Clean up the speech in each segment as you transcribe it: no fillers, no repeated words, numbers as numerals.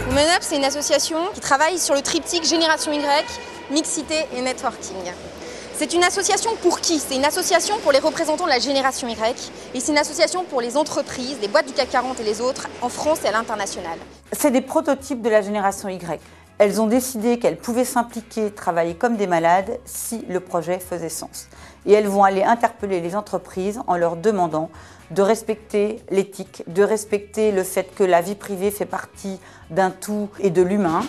Women Up, c'est une association qui travaille sur le triptyque Génération Y, mixité et networking. C'est une association pour qui? C'est une association pour les représentants de la génération Y et c'est une association pour les entreprises, les boîtes du CAC 40 et les autres, en France et à l'international. C'est des prototypes de la génération Y. Elles ont décidé qu'elles pouvaient s'impliquer, travailler comme des malades si le projet faisait sens. Et elles vont aller interpeller les entreprises en leur demandant de respecter l'éthique, de respecter le fait que la vie privée fait partie d'un tout et de l'humain.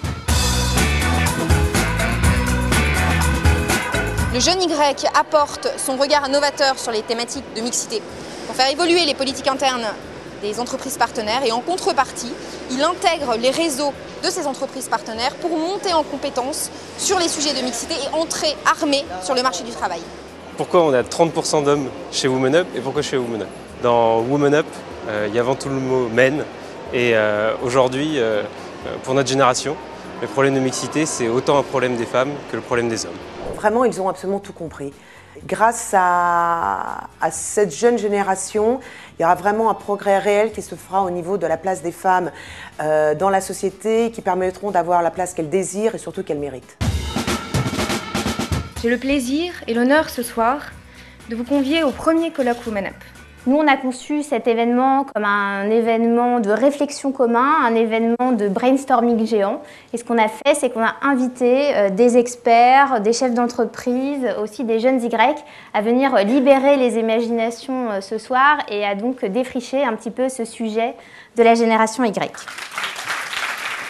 Le jeune Y apporte son regard novateur sur les thématiques de mixité pour faire évoluer les politiques internes des entreprises partenaires et en contrepartie, il intègre les réseaux de ces entreprises partenaires pour monter en compétences sur les sujets de mixité et entrer armé sur le marché du travail. Pourquoi on a 30% d'hommes chez Women Up et pourquoi chez Women Up? Dans Women Up, il y a avant tout le mot men et aujourd'hui, pour notre génération, le problème de mixité, c'est autant un problème des femmes que le problème des hommes. Vraiment, ils ont absolument tout compris. Grâce à cette jeune génération, il y aura vraiment un progrès réel qui se fera au niveau de la place des femmes dans la société, qui permettront d'avoir la place qu'elles désirent et surtout qu'elles méritent. J'ai le plaisir et l'honneur ce soir de vous convier au premier colloque Women Up. Nous, on a conçu cet événement comme un événement de réflexion commun, un événement de brainstorming géant. Et ce qu'on a fait, c'est qu'on a invité des experts, des chefs d'entreprise, aussi des jeunes Y, à venir libérer les imaginations ce soir et à donc défricher un petit peu ce sujet de la génération Y.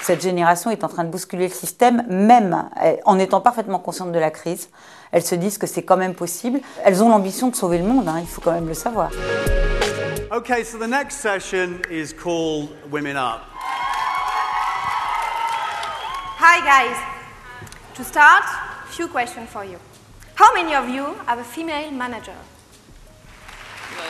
Cette génération est en train de bousculer le système, même en étant parfaitement consciente de la crise. Elles se disent que c'est quand même possible. Elles ont l'ambition de sauver le monde, hein, il faut quand même le savoir. Okay, so the next session is called Women Up. Hi guys. To start, few questions for you. How many of you have a female manager? Yeah.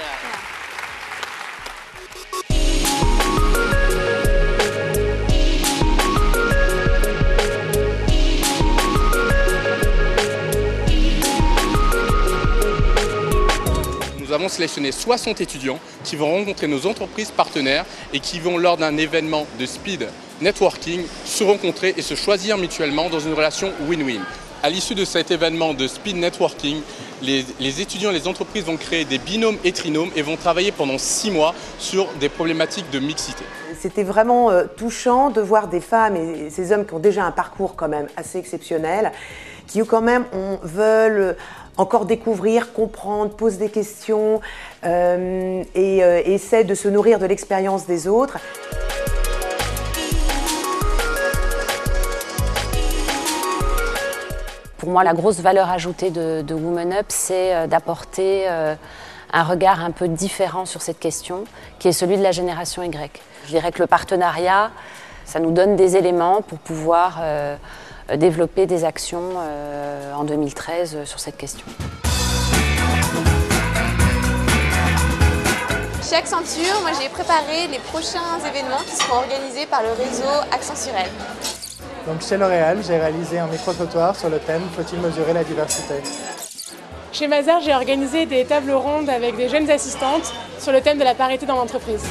Nous avons sélectionné 60 étudiants qui vont rencontrer nos entreprises partenaires et qui vont, lors d'un événement de speed networking, se rencontrer et se choisir mutuellement dans une relation win-win. À l'issue de cet événement de speed networking, les étudiants et les entreprises vont créer des binômes et trinômes et vont travailler pendant 6 mois sur des problématiques de mixité. C'était vraiment touchant de voir des femmes et ces hommes qui ont déjà un parcours quand même assez exceptionnel, qui quand même veulent encore découvrir, comprendre, posent des questions et essaient de se nourrir de l'expérience des autres. Pour moi, la grosse valeur ajoutée de Women Up, c'est d'apporter un regard un peu différent sur cette question, qui est celui de la génération Y. Je dirais que le partenariat, ça nous donne des éléments pour pouvoir développer des actions en 2013 sur cette question. Chez Accenture, moi j'ai préparé les prochains événements qui seront organisés par le réseau Accenturel. Donc chez L'Oréal, j'ai réalisé un micro-trottoir sur le thème « Faut-il mesurer la diversité ?» Chez Mazars, j'ai organisé des tables rondes avec des jeunes assistantes sur le thème de la parité dans l'entreprise.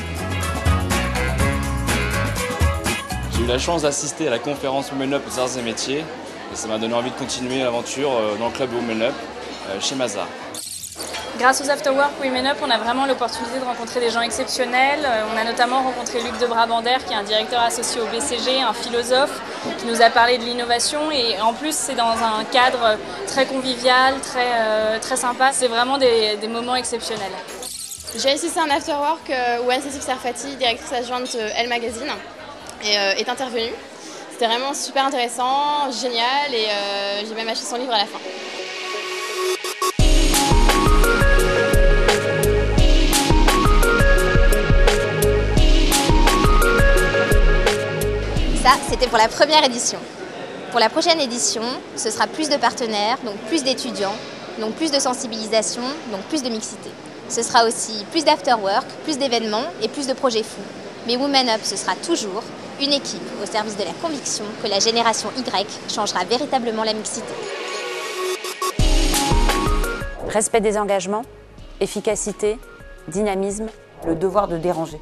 J'ai eu la chance d'assister à la conférence Women Up aux Arts et Métiers et ça m'a donné envie de continuer l'aventure dans le club Women Up chez Mazars. Grâce aux Afterwork Women Up, on a vraiment l'opportunité de rencontrer des gens exceptionnels. On a notamment rencontré Luc de Brabander, qui est un directeur associé au BCG, un philosophe, qui nous a parlé de l'innovation. Et en plus, c'est dans un cadre très convivial, très sympa. C'est vraiment des moments exceptionnels. J'ai assisté à un Afterwork où Anne-Cécile Serfati, directrice adjointe Elle Magazine, est intervenue. C'était vraiment super intéressant, génial et j'ai même acheté son livre à la fin. Ça, c'était pour la première édition. Pour la prochaine édition, ce sera plus de partenaires, donc plus d'étudiants, donc plus de sensibilisation, donc plus de mixité. Ce sera aussi plus d'afterwork, plus d'événements et plus de projets fous. Mais Women Up, ce sera toujours Une équipe au service de la conviction que la génération Y changera véritablement la mixité. Respect des engagements, efficacité, dynamisme. Le devoir de déranger.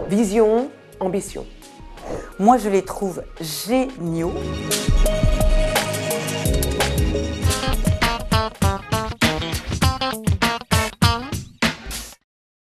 Vision, ambition. Moi, je les trouve géniaux.